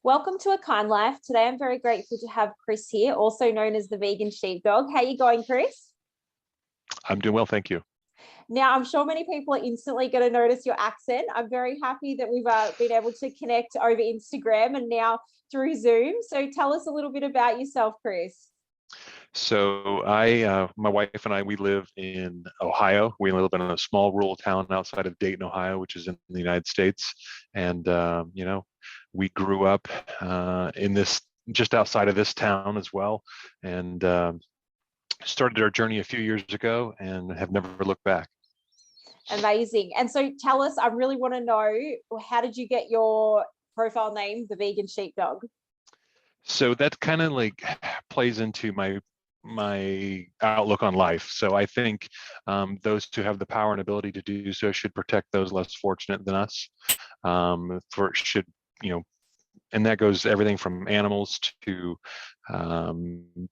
Welcome to A Kind Life. Today I'm very grateful to have Chris here, also known as the Vegan Sheepdog. How are you going, Chris? I'm doing well, thank you. Now, I'm sure many people are instantly going to notice your accent. I'm very happy that we've been able to connect over Instagram and now through Zoom. So tell us a little bit about yourself, Chris. So my wife and I, we live in Ohio. We live in a small rural town outside of Dayton, Ohio, which is in the United States. And, we grew up in this, just outside of this town as well. And started our journey a few years ago and have never looked back. Amazing. And so tell us, I really want to know, how did you get your profile name, the Vegan Sheepdog? So that kind of like plays into my outlook on life. So I think those who have the power and ability to do so should protect those less fortunate than us. And that goes everything from animals to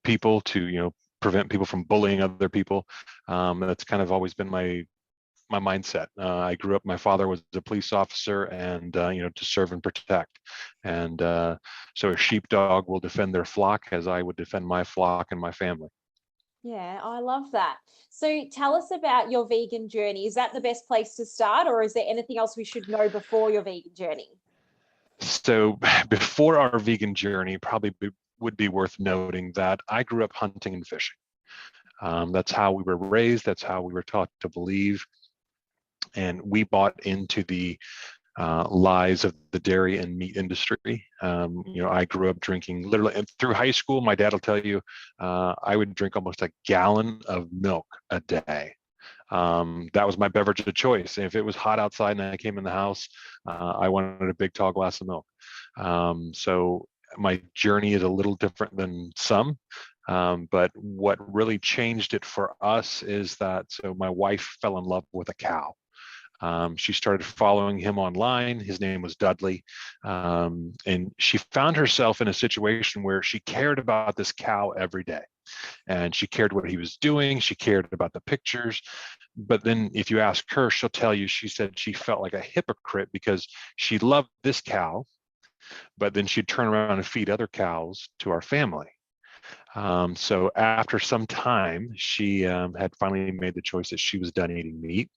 people to prevent people from bullying other people. That's kind of always been my mindset. I grew up, my father was a police officer and, to serve and protect. And so a sheepdog will defend their flock as I would defend my flock and my family. Yeah, I love that. So tell us about your vegan journey. Is that the best place to start, or is there anything else we should know before your vegan journey? So before our vegan journey, would be worth noting that I grew up hunting and fishing. That's how we were raised. That's how we were taught to believe. And we bought into the lies of the dairy and meat industry. I grew up drinking literally, and through high school, my dad will tell you, I would drink almost a gallon of milk a day. That was my beverage of choice. If it was hot outside and I came in the house, I wanted a big tall glass of milk. So my journey is a little different than some. But what really changed it for us is that, so my wife fell in love with a cow. She started following him online. His name was Dudley. And she found herself in a situation where she cared about this cow every day. And she cared what he was doing. She cared about the pictures. But then if you ask her, she'll tell you, she said she felt like a hypocrite because she loved this cow, but then she'd turn around and feed other cows to our family. So after some time, she had finally made the choice that she was done eating meat.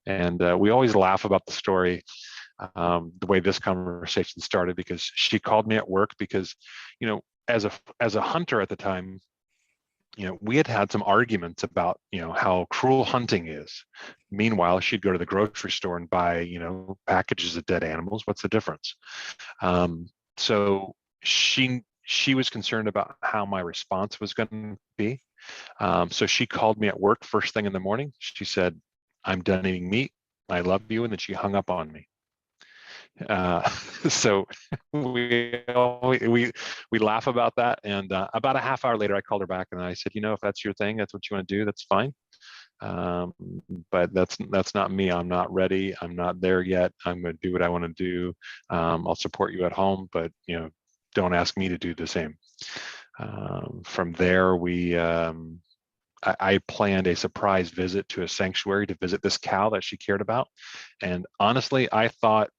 And we always laugh about the story, the way this conversation started, because she called me at work because, as a hunter at the time, we had some arguments about, how cruel hunting is. Meanwhile, she'd go to the grocery store and buy, packages of dead animals. What's the difference? So she was concerned about how my response was going to be. So she called me at work first thing in the morning. She said, "I'm done eating meat. I love you." And then she hung up on me. So we laugh about that. And about a half hour later, I called her back and I said, if that's your thing, that's what you want to do, that's fine. But that's not me. I'm not ready. I'm not there yet. I'm going to do what I want to do. I'll support you at home, but don't ask me to do the same. From there, I planned a surprise visit to a sanctuary to visit this cow that she cared about. And honestly, I thought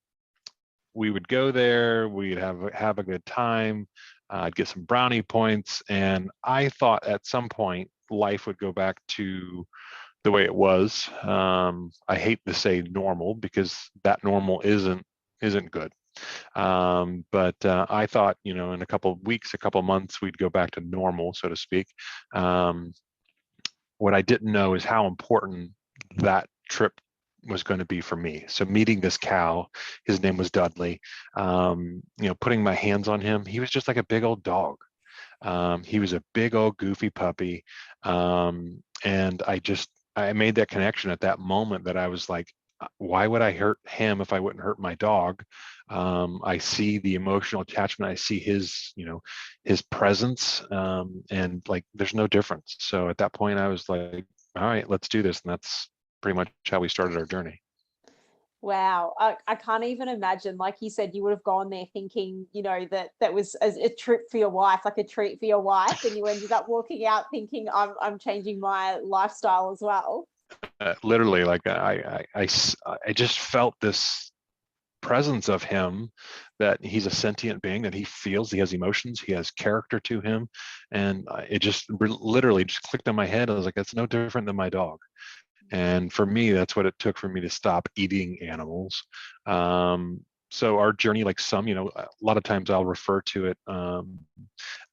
we would go there, we'd have a good time, I'd get some brownie points, and I thought at some point life would go back to the way it was. I hate to say normal because that normal isn't good. But I thought, in a couple of weeks, a couple of months, we'd go back to normal, so to speak. What I didn't know is how important that trip was going to be for me. So meeting this cow, his name was Dudley, putting my hands on him, he was just like a big old dog. He was a big old goofy puppy. And I made that connection at that moment that I was like, why would I hurt him if I wouldn't hurt my dog? I see the emotional attachment. I see his presence, and like, there's no difference. So at that point I was like, all right, let's do this. And that's pretty much how we started our journey. Wow, I can't even imagine. Like you said, you would have gone there thinking, that was a trip for your wife, like a treat for your wife, and you ended up walking out thinking, I'm changing my lifestyle as well. Literally, like I just felt this presence of him, that he's a sentient being, that he feels, he has emotions, he has character to him. And it just literally just clicked in my head. I was like, that's no different than my dog. And for me, that's what it took for me to stop eating animals. So our journey, like some, a lot of times I'll refer to it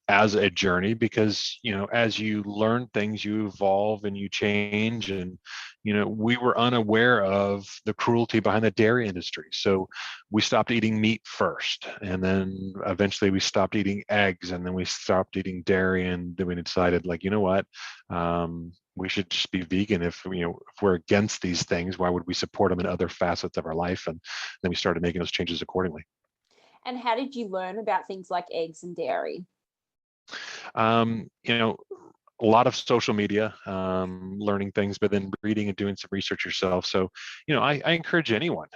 as a journey, because as you learn things, you evolve and you change. And we were unaware of the cruelty behind the dairy industry, so we stopped eating meat first, and then eventually we stopped eating eggs, and then we stopped eating dairy, and then we decided, like, you know what, we should just be vegan. If we're against these things, why would we support them in other facets of our life? And then we started making those changes accordingly. And how did you learn about things like eggs and dairy? A lot of social media, learning things, but then reading and doing some research yourself. So, I encourage anyone,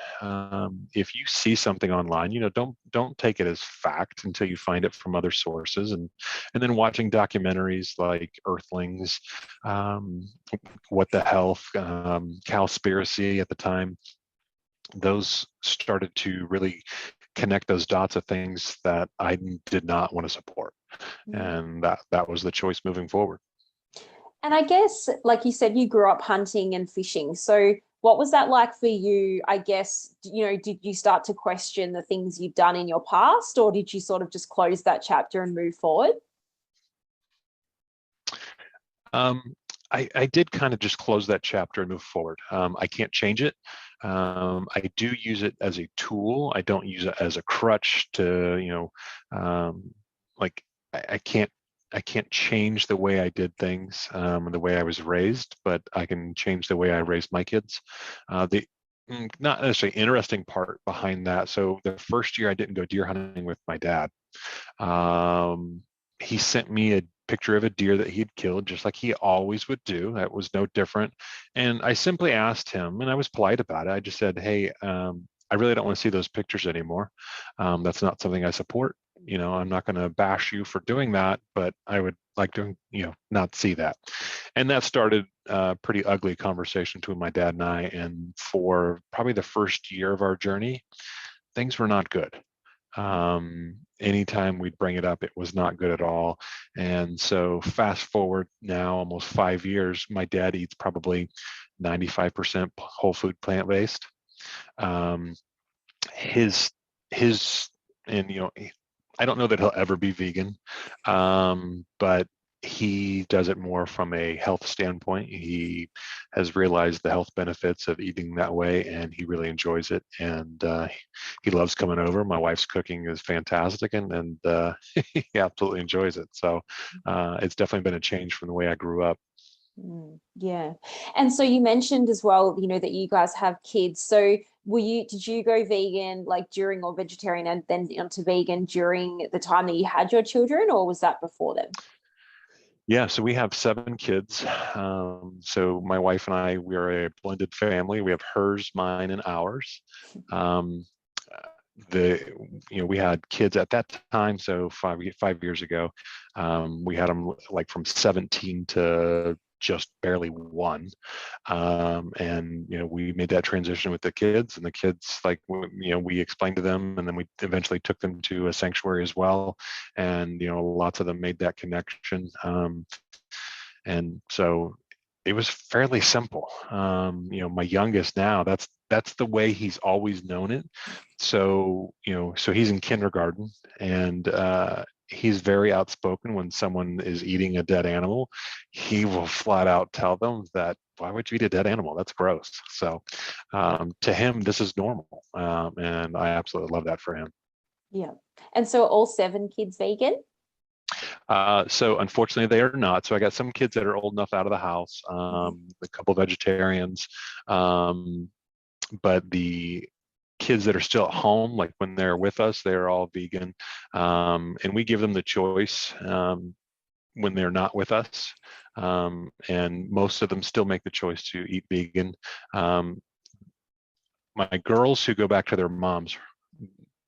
if you see something online, don't take it as fact until you find it from other sources, and then watching documentaries like Earthlings, What the Health, Cowspiracy at the time. Those started to really connect those dots of things that I did not want to support. And that was the choice moving forward. And I guess, like you said, you grew up hunting and fishing. So what was that like for you? I guess, did you start to question the things you've done in your past, or did you sort of just close that chapter and move forward? I did kind of just close that chapter and move forward. I can't change it. I do use it as a tool. I don't use it as a crutch to, like, I can't change the way I did things, and the way I was raised, but I can change the way I raised my kids. The not necessarily interesting part behind that. So the first year I didn't go deer hunting with my dad. He sent me a picture of a deer that he'd killed, just like he always would do. That was no different. And I simply asked him, and I was polite about it. I just said, hey, I really don't want to see those pictures anymore. That's not something I support. I'm not going to bash you for doing that, but I would like to, not see that. And that started a pretty ugly conversation between my dad and I. And for probably the first year of our journey, things were not good. Anytime we'd bring it up, it was not good at all. And so fast forward now almost 5 years, my dad eats probably 95% whole food, plant-based. His and I don't know that he'll ever be vegan, but he does it more from a health standpoint. He has realized the health benefits of eating that way, and he really enjoys it. And he loves coming over. My wife's cooking is fantastic, and he absolutely enjoys it. So it's definitely been a change from the way I grew up. Yeah. And so you mentioned as well, that you guys have kids. So did you go vegan like during, or vegetarian and then onto vegan during the time that you had your children, or was that before then? Yeah, so we have 7 kids. So my wife and I, we are a blended family. We have hers, mine, and ours. We had kids at that time, so 5 years ago. We had them like from 17 to just barely 1. And we made that transition with the kids, and the kids, like, we explained to them, and then we eventually took them to a sanctuary as well. And lots of them made that connection. And so it was fairly simple. My youngest now, that's the way he's always known it. So so he's in kindergarten, and he's very outspoken. When someone is eating a dead animal, he will flat out tell them that, why would you eat a dead animal? That's gross. So to him, this is normal. And I absolutely love that for him. Yeah. And so all 7 kids vegan? So unfortunately they are not. So I got some kids that are old enough out of the house, a couple vegetarians, but the kids that are still at home, like when they're with us, they're all vegan. And we give them the choice when they're not with us. And most of them still make the choice to eat vegan. My girls who go back to their moms,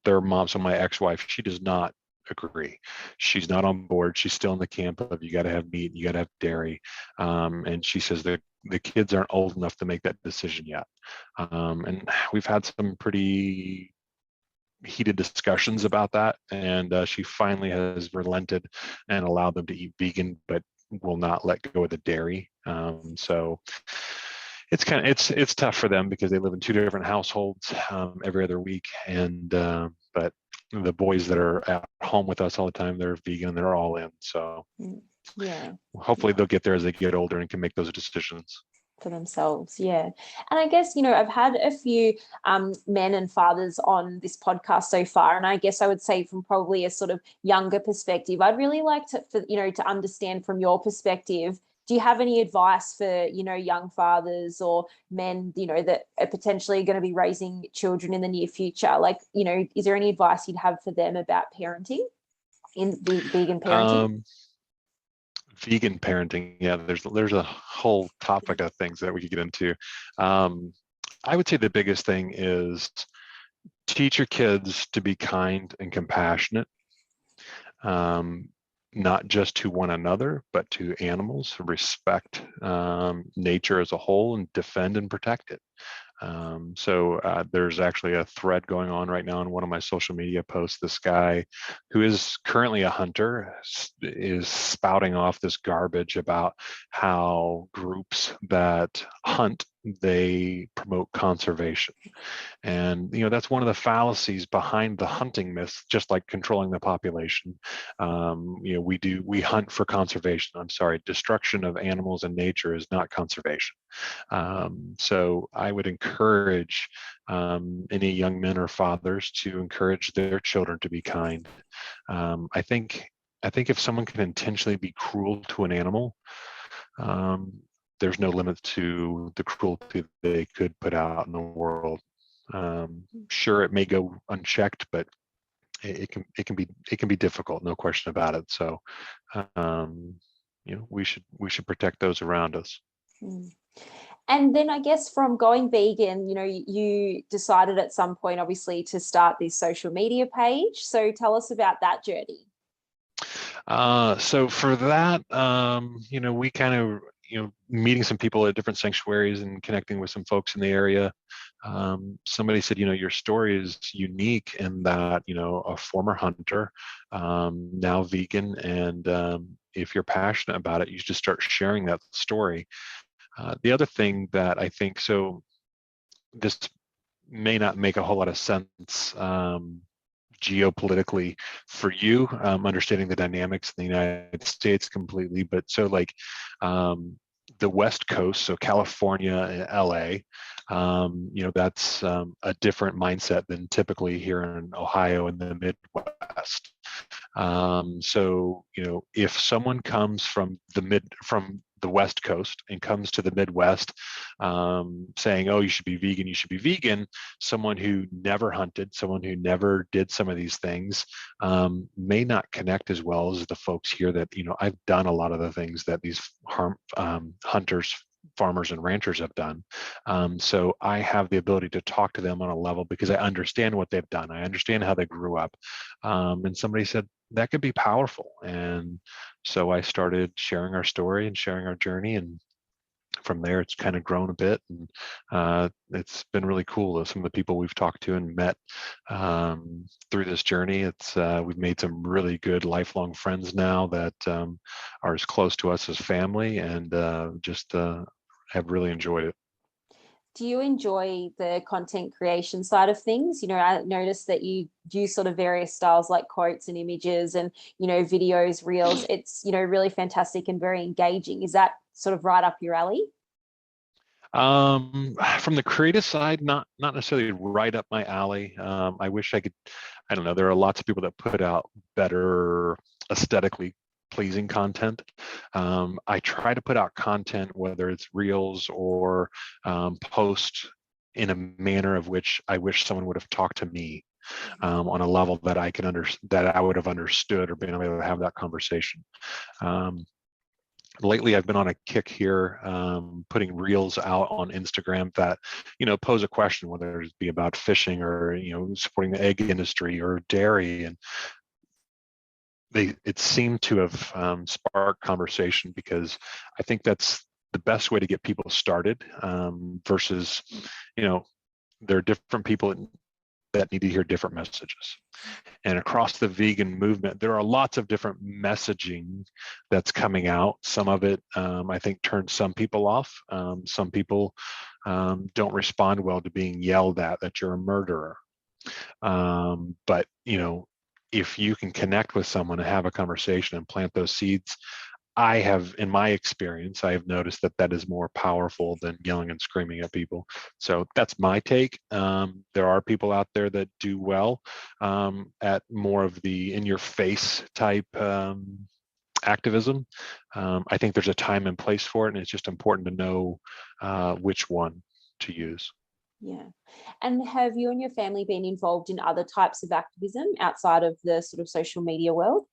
so my ex-wife, she does not agree. She's not on board. She's still in the camp of, you got to have meat, you got to have dairy. And she says that the kids aren't old enough to make that decision yet. And we've had some pretty heated discussions about that, and she finally has relented and allowed them to eat vegan, but will not let go of the dairy. So it's tough for them because they live in two different households every other week, and but the boys that are at home with us all the time, they're vegan, they're all in. So yeah, hopefully they'll get there as they get older and can make those decisions for themselves. Yeah. And I guess, I've had a few men and fathers on this podcast so far. And I guess I would say from probably a sort of younger perspective, I'd really like to understand from your perspective, do you have any advice for, young fathers or men, that are potentially going to be raising children in the near future? Like, is there any advice you'd have for them about parenting, in vegan parenting? Vegan parenting, yeah, there's a whole topic of things that we could get into. I would say the biggest thing is teach your kids to be kind and compassionate, not just to one another, but to animals. Respect nature as a whole and defend and protect it. So there's actually a thread going on right now in one of my social media posts. This guy who is currently a hunter is spouting off this garbage about how groups that hunt, they promote conservation. And that's one of the fallacies behind the hunting myth, just like controlling the population. We hunt for conservation. I'm sorry, destruction of animals and nature is not conservation. So I would encourage any young men or fathers to encourage their children to be kind. I think if someone can intentionally be cruel to an animal, there's no limit to the cruelty they could put out in the world. Sure, it may go unchecked, but it can be difficult, no question about it. So, we should protect those around us. And then I guess from going vegan, you decided at some point, obviously, to start this social media page. So tell us about that journey. So for that, we kind of, meeting some people at different sanctuaries and connecting with some folks in the area. Somebody said, your story is unique in that, a former hunter, now vegan, and if you're passionate about it, you should just start sharing that story. The other thing that I think, so this may not make a whole lot of sense geopolitically for you, understanding the dynamics in the United States completely, but so like the West Coast, so California and LA, that's a different mindset than typically here in Ohio and the Midwest. So if someone comes from the West Coast and comes to the Midwest saying, oh, you should be vegan, someone who never hunted, someone who never did some of these things may not connect as well as the folks here that, I've done a lot of the things that these hunters, farmers and ranchers have done. So I have the ability to talk to them on a level because I understand what they've done. I understand how they grew up. And somebody said, that could be powerful. And so I started sharing our story and sharing our journey. And from there, it's kind of grown a bit. And it's been really cool. Some of the people we've talked to and met through this journey, we've made some really good lifelong friends now that are as close to us as family, and just have really enjoyed it. Do you enjoy the content creation side of things? I noticed that you do sort of various styles like quotes and images and, videos, reels. It's, really fantastic and very engaging. Is that sort of right up your alley? From the creative side, not necessarily right up my alley. I wish I could, I don't know, there are lots of people that put out better aesthetically pleasing content. I try to put out content, whether it's reels or post, in a manner of which I wish someone would have talked to me on a level that I can that I would have understood or been able to have that conversation. Lately, I've been on a kick here, putting reels out on Instagram that, pose a question, whether it be about fishing or, supporting the egg industry or dairy. And it seemed to have sparked conversation, because I think that's the best way to get people started, versus, there are different people that need to hear different messages. And across the vegan movement, there are lots of different messaging that's coming out. Some of it, I think, turns some people off. Some people don't respond well to being yelled at that you're a murderer. But, you know, if you can connect with someone and have a conversation and plant those seeds, I have, in my experience, I have noticed that that is more powerful than yelling and screaming at people. So that's my take. There are people out there that do well at more of the in-your-face type activism. I think there's a time and place for it, and it's just important to know which one to use. Yeah. And have you and your family been involved in other types of activism outside of the sort of social media world?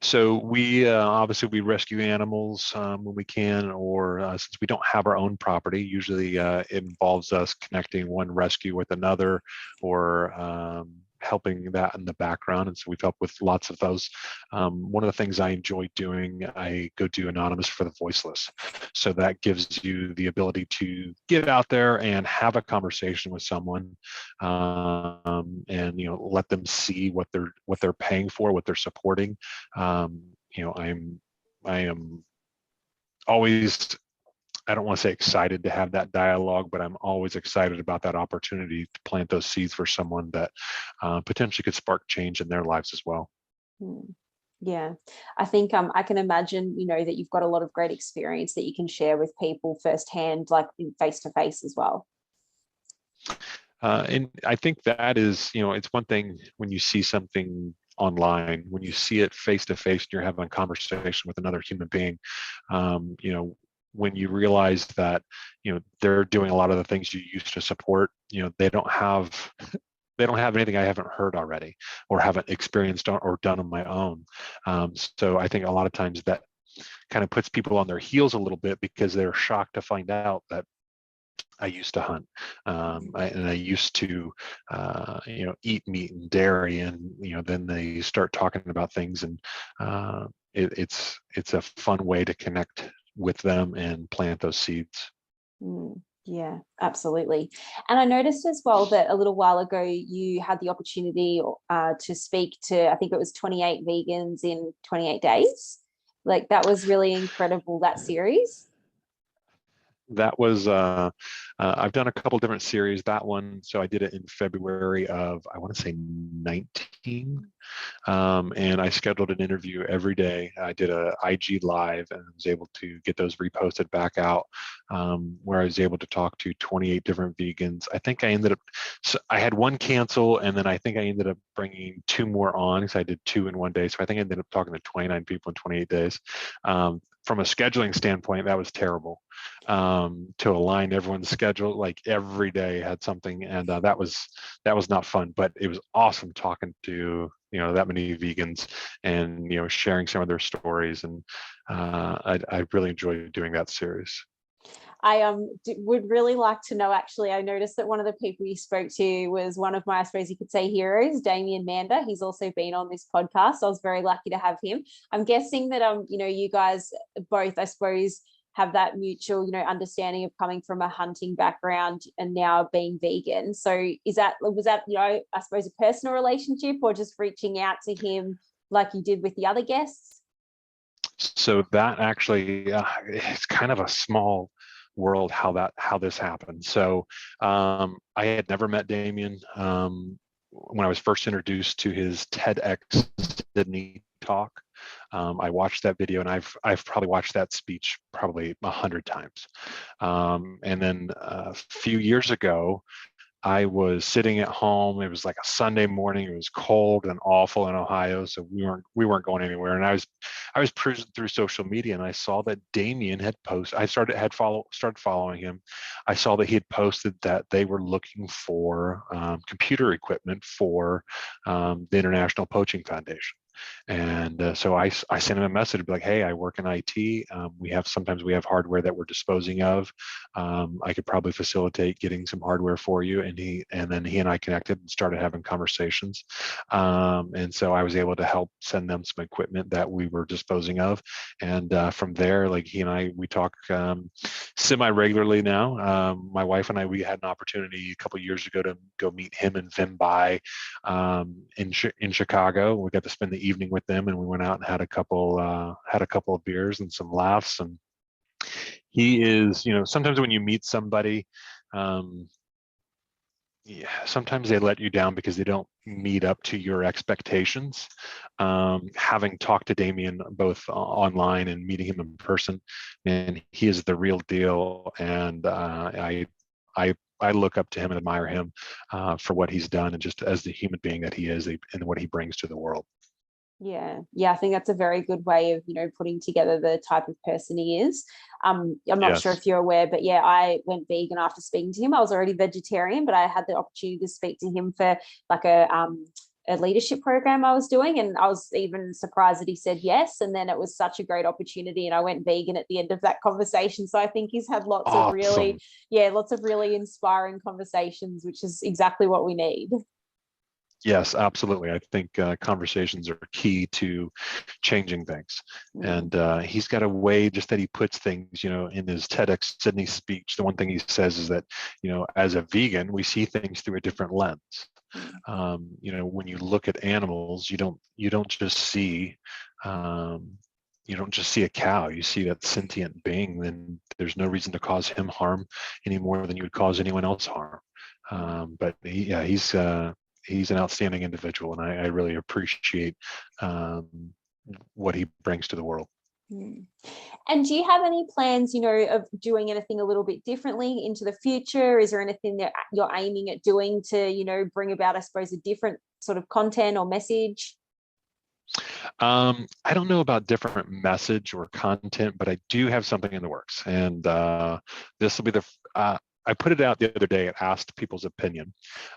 So we obviously we rescue animals when we can, or since we don't have our own property, usually it involves us connecting one rescue with another, or helping that in the background. And so we've helped with lots of those. One of the things I enjoy doing, I go do Anonymous for the Voiceless. So that gives you the ability to get out there and have a conversation with someone, and you know, let them see what they're paying for, what they're supporting. You know, I am always, I don't want to say excited to have that dialogue, but I'm always excited about that opportunity to plant those seeds for someone that potentially could spark change in their lives as well. Yeah, I think I can imagine, you know, that you've got a lot of great experience that you can share with people firsthand, like face to face as well. And I think that is, you know, it's one thing when you see something online, when you see it face to face, and you're having a conversation with another human being, you know, when you realize that, you know, they're doing a lot of the things you used to support, you know, they don't have anything I haven't heard already or haven't experienced or done on my own. So I think a lot of times that kind of puts people on their heels a little bit, because they're shocked to find out that I used to hunt, and I used to, you know, eat meat and dairy, and you know, then they start talking about things, and it's a fun way to connect with them and plant those seeds. Yeah, absolutely. And I noticed as well that a little while ago you had the opportunity to speak to, I think it was 28 vegans in 28 days. Like that was really incredible, that series. That was I've done a couple different series. That one, so I did it in February of, I want to say 19, and I scheduled an interview every day. I did a IG live and was able to get those reposted back out, where I was able to talk to 28 different vegans. I think I ended up, so I had one cancel, and then I think I ended up bringing 2 more on, because I did 2 in one day. So I think I ended up talking to 29 people in 28 days. From a scheduling standpoint, that was terrible, to align everyone's schedule. Like every day had something, and that was not fun, but it was awesome talking to, you know, that many vegans, and you know, sharing some of their stories, and I really enjoyed doing that series. I would really like to know, actually, I noticed that one of the people you spoke to was one of my, I suppose you could say, heroes, Damien Mander. He's also been on this podcast. I was very lucky to have him. I'm guessing that, you know, you guys both, I suppose, have that mutual, you know, understanding of coming from a hunting background and now being vegan. So was that, you know, I suppose a personal relationship, or just reaching out to him like you did with the other guests? So that actually, it's kind of a small world how this happened. So I had never met Damien. When I was first introduced to his TEDx Sydney talk, I watched that video, and I've probably watched that speech probably 100 times. And then a few years ago, I was sitting at home. It was like a Sunday morning. It was cold and awful in Ohio, so we weren't going anywhere. And I was cruising through social media, and I saw that Damien had posted. I started following him. I saw that he had posted that they were looking for computer equipment for the International Poaching Foundation. And so I sent him a message like, hey, I work in IT. Sometimes we have hardware that we're disposing of. I could probably facilitate getting some hardware for you. And then he and I connected and started having conversations. And so I was able to help send them some equipment that we were disposing of. And from there, like he and we talk semi-regularly now. My wife and I, we had an opportunity a couple of years ago to go meet him and Vin Bai in Chicago. We got to spend the evening with them, and we went out and had a couple of beers and some laughs. And he is, sometimes when you meet somebody, yeah, sometimes they let you down because they don't meet up to your expectations. Having talked to Damien both online and meeting him in person, and he is the real deal. And I look up to him and admire him for what he's done, and just as the human being that he is and what he brings to the world. Yeah, I think that's a very good way of, putting together the type of person he is. I'm not sure if you're aware, but yeah, I went vegan after speaking to him. I was already vegetarian, but I had the opportunity to speak to him for like a leadership program I was doing, and I was even surprised that he said yes. And then it was such a great opportunity, and I went vegan at the end of that conversation. So I think he's had lots of really inspiring conversations, which is exactly what we need. Yes, absolutely. I think conversations are key to changing things. And he's got a way just that he puts things, in his TEDx Sydney speech. The one thing he says is that, as a vegan, we see things through a different lens. When you look at animals, you don't just see a cow. You see that sentient being. Then there's no reason to cause him harm any more than you would cause anyone else harm. But he's an outstanding individual, and I really appreciate what he brings to the world. And do you have any plans, of doing anything a little bit differently into the future? Is there anything that you're aiming at doing to, bring about, I suppose, a different sort of content or message? I don't know about different message or content, but I do have something in the works, and this will be I put it out the other day and asked people's opinion,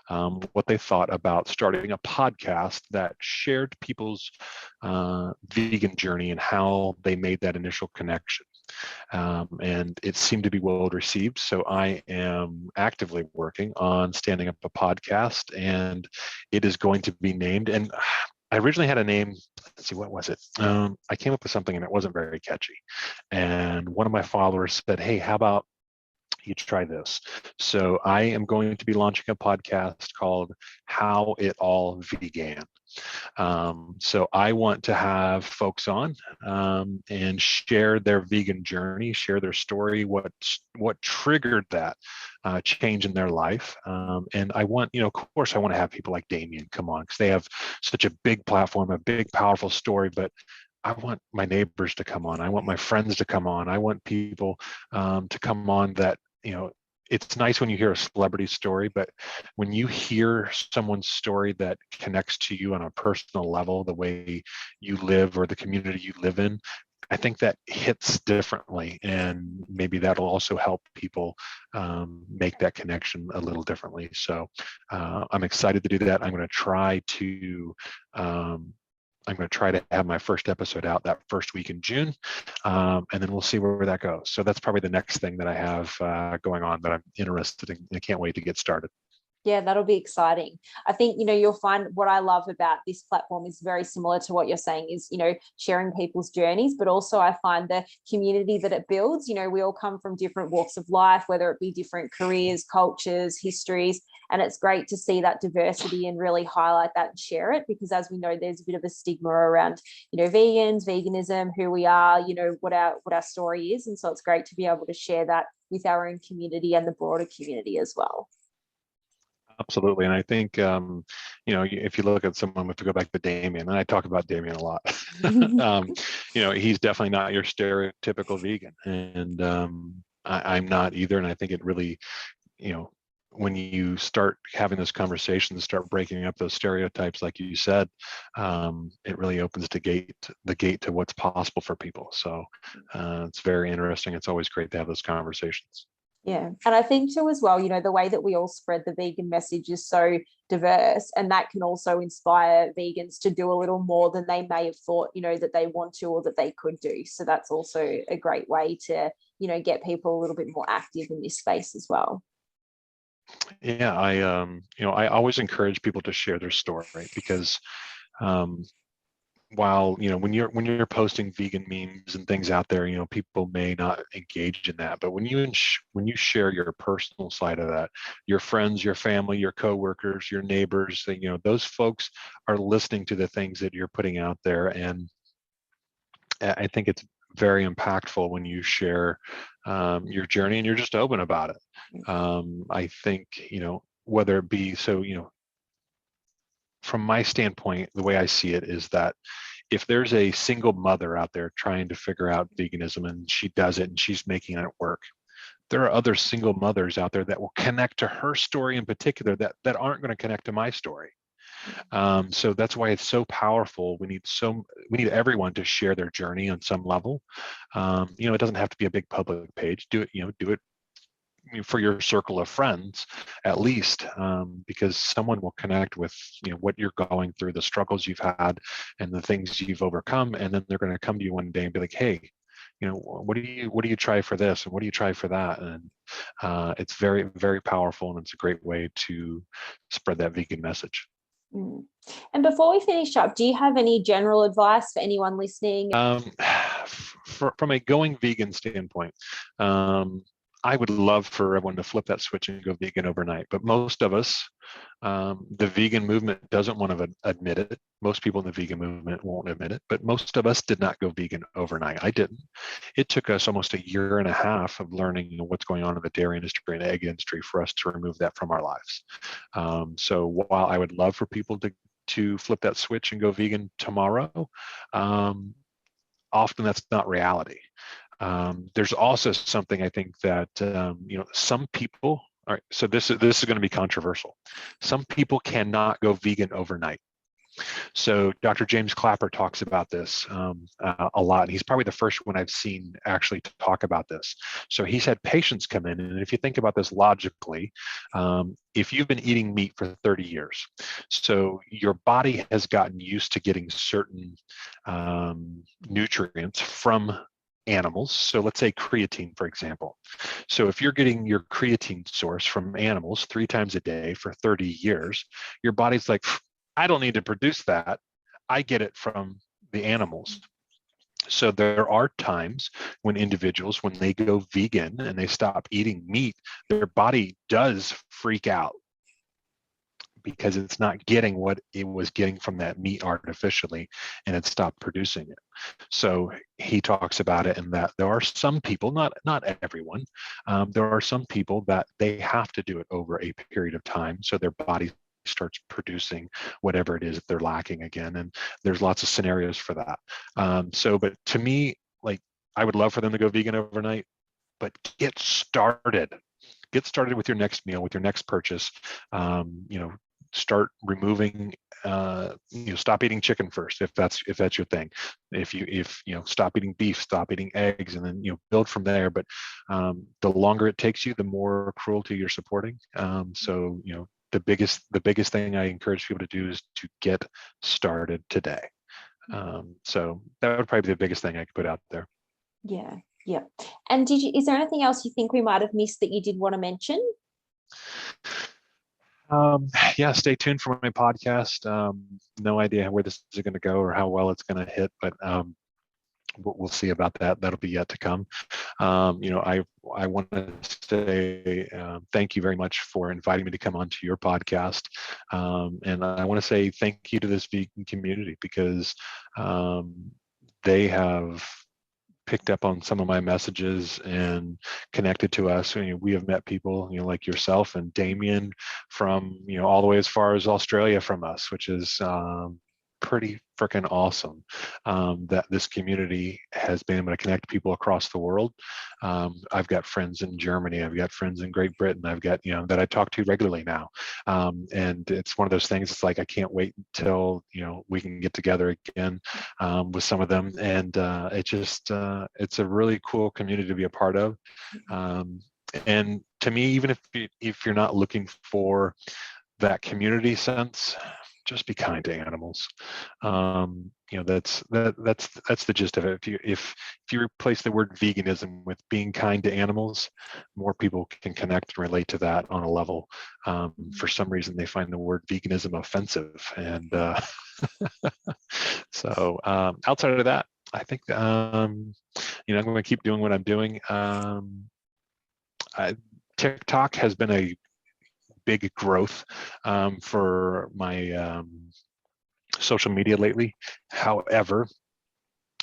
what they thought about starting a podcast that shared people's vegan journey and how they made that initial connection. And it seemed to be well received. So I am actively working on standing up a podcast, and it is going to be named. And I originally had a name. Let's see, what was it? I came up with something and it wasn't very catchy. And one of my followers said, hey, how about you try this? So I am going to be launching a podcast called How It All Vegan. So I want to have folks on and share their vegan journey, share their story, what triggered that change in their life. And I want, of course, I want to have people like Damien come on, because they have such a big platform, a big, powerful story. But I want my neighbors to come on. I want my friends to come on. I want people to come on that, it's nice when you hear a celebrity story, but when you hear someone's story that connects to you on a personal level, the way you live or the community you live in, I think that hits differently, and maybe that'll also help people make that connection a little differently. So I'm excited to do that. I'm going to try to have my first episode out that first week in June, and then we'll see where that goes. So that's probably the next thing that I have going on that I'm interested in. I can't wait to get started. Yeah, that'll be exciting. I think, you'll find what I love about this platform is very similar to what you're saying is, sharing people's journeys, but also I find the community that it builds, we all come from different walks of life, whether it be different careers, cultures, histories, and it's great to see that diversity and really highlight that and share it, because as we know, there's a bit of a stigma around, vegans, veganism, who we are, what our story is. And so it's great to be able to share that with our own community and the broader community as well. Absolutely. And I think, if you look at someone, if we go back to Damien, and I talk about Damien a lot, he's definitely not your stereotypical vegan. And I'm not either. And I think it really, when you start having this conversation, start breaking up those stereotypes, like you said, it really opens the gate to what's possible for people. So it's very interesting. It's always great to have those conversations. Yeah. And I think too as well, the way that we all spread the vegan message is so diverse, and that can also inspire vegans to do a little more than they may have thought, that they want to or that they could do. So that's also a great way to, get people a little bit more active in this space as well. Yeah, I always encourage people to share their story, because while when you're posting vegan memes and things out there, people may not engage in that, but when you share your personal side of that, your friends, your family, your coworkers, your neighbors, those folks are listening to the things that you're putting out there. And I think it's very impactful when you share your journey and you're just open about it. I think whether it be from my standpoint, the way I see it is that if there's a single mother out there trying to figure out veganism and she does it and she's making it work, there are other single mothers out there that will connect to her story in particular that aren't going to connect to my story. So that's why it's so powerful. We need everyone to share their journey on some level. It doesn't have to be a big public page. Do it for your circle of friends, at least, because someone will connect with what you're going through, the struggles you've had, and the things you've overcome, and then they're going to come to you one day and be like, hey, what do you try for this and what do you try for that? And it's very, very powerful, and it's a great way to spread that vegan message. And before we finish up, do you have any general advice for anyone listening? From a going vegan standpoint, I would love for everyone to flip that switch and go vegan overnight. But most of us, the vegan movement doesn't want to admit it. Most people in the vegan movement won't admit it, but most of us did not go vegan overnight. I didn't. It took us almost a year and a half of learning what's going on in the dairy industry and egg industry for us to remove that from our lives. So while I would love for people to flip that switch and go vegan tomorrow, often that's not reality. There's also something I think that some people. All right, so this is going to be controversial. Some people cannot go vegan overnight. So Dr. James Clapper talks about this a lot. He's probably the first one I've seen actually talk about this. So he's had patients come in, and if you think about this logically, if you've been eating meat for 30 years, so your body has gotten used to getting certain nutrients from animals. So let's say creatine, for example. So if you're getting your creatine source from animals 3 times a day for 30 years, your body's like, I don't need to produce that. I get it from the animals. So there are times when individuals, when they go vegan and they stop eating meat, their body does freak out because it's not getting what it was getting from that meat artificially, and it stopped producing it. So he talks about it in that there are some people, not everyone, there are some people that they have to do it over a period of time so their body starts producing whatever it is that they're lacking again. And there's lots of scenarios for that. But to me, like, I would love for them to go vegan overnight, but get started with your next meal, with your next purchase. Start removing, stop eating chicken first, if that's your thing. If stop eating beef, stop eating eggs, and then build from there. But the longer it takes you, the more cruelty you're supporting. The biggest thing I encourage people to do is to get started today. So that would probably be the biggest thing I could put out there. Yeah. And is there anything else you think we might have missed that you did want to mention? Stay tuned for my podcast. No idea where this is going to go or how well it's going to hit, but we'll see about that. That'll be yet to come. I want to say thank you very much for inviting me to come onto your podcast. And I want to say thank you to this vegan community, because they have picked up on some of my messages and connected to us. We have met people, like yourself and Damien from, all the way as far as Australia from us, which is pretty freaking awesome, that this community has been able to connect people across the world. I've got friends in Germany, I've got friends in Great Britain, I've got, that I talk to regularly now. And it's one of those things, it's like, I can't wait until, we can get together again with some of them. And it's a really cool community to be a part of. And to me, even if you're not looking for that community sense, just be kind to animals. That's the gist of it. If you replace the word veganism with being kind to animals, more people can connect and relate to that on a level. For some reason, they find the word veganism offensive, and so outside of that, I think I'm going to keep doing what I'm doing. TikTok has been a big growth for my social media lately. However,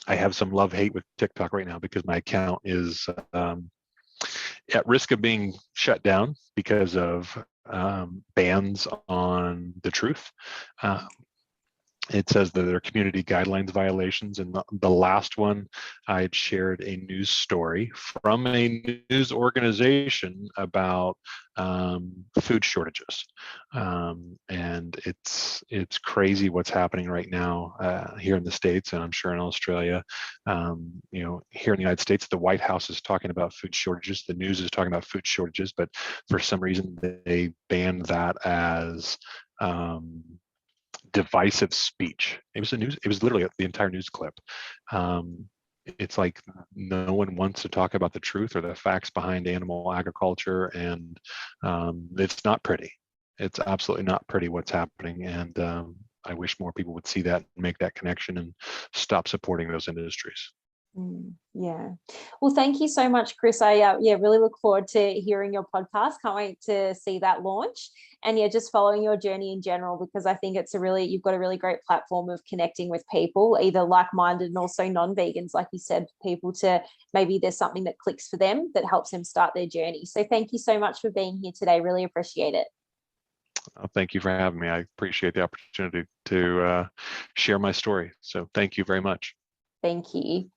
I have some love-hate with TikTok right now because my account is at risk of being shut down because of bans on the truth. It says that there are community guidelines violations, and the last one, I had shared a news story from a news organization about food shortages, and it's crazy what's happening right now here in the States, and I'm sure in Australia. Here in the United States, the White House is talking about food shortages. The news is talking about food shortages, but for some reason they banned that as divisive speech. It was literally the entire news clip. It's like no one wants to talk about the truth or the facts behind animal agriculture, and it's not pretty. It's absolutely not pretty what's happening, and I wish more people would see that and make that connection and stop supporting those industries. Yeah. Well, thank you so much, Chris. I really look forward to hearing your podcast. Can't wait to see that launch. And just following your journey in general, because I think you've got a really great platform of connecting with people, either like-minded and also non-vegans, like you said, people to maybe there's something that clicks for them that helps them start their journey. So thank you so much for being here today. Really appreciate it. Thank you for having me. I appreciate the opportunity to share my story. So thank you very much. Thank you.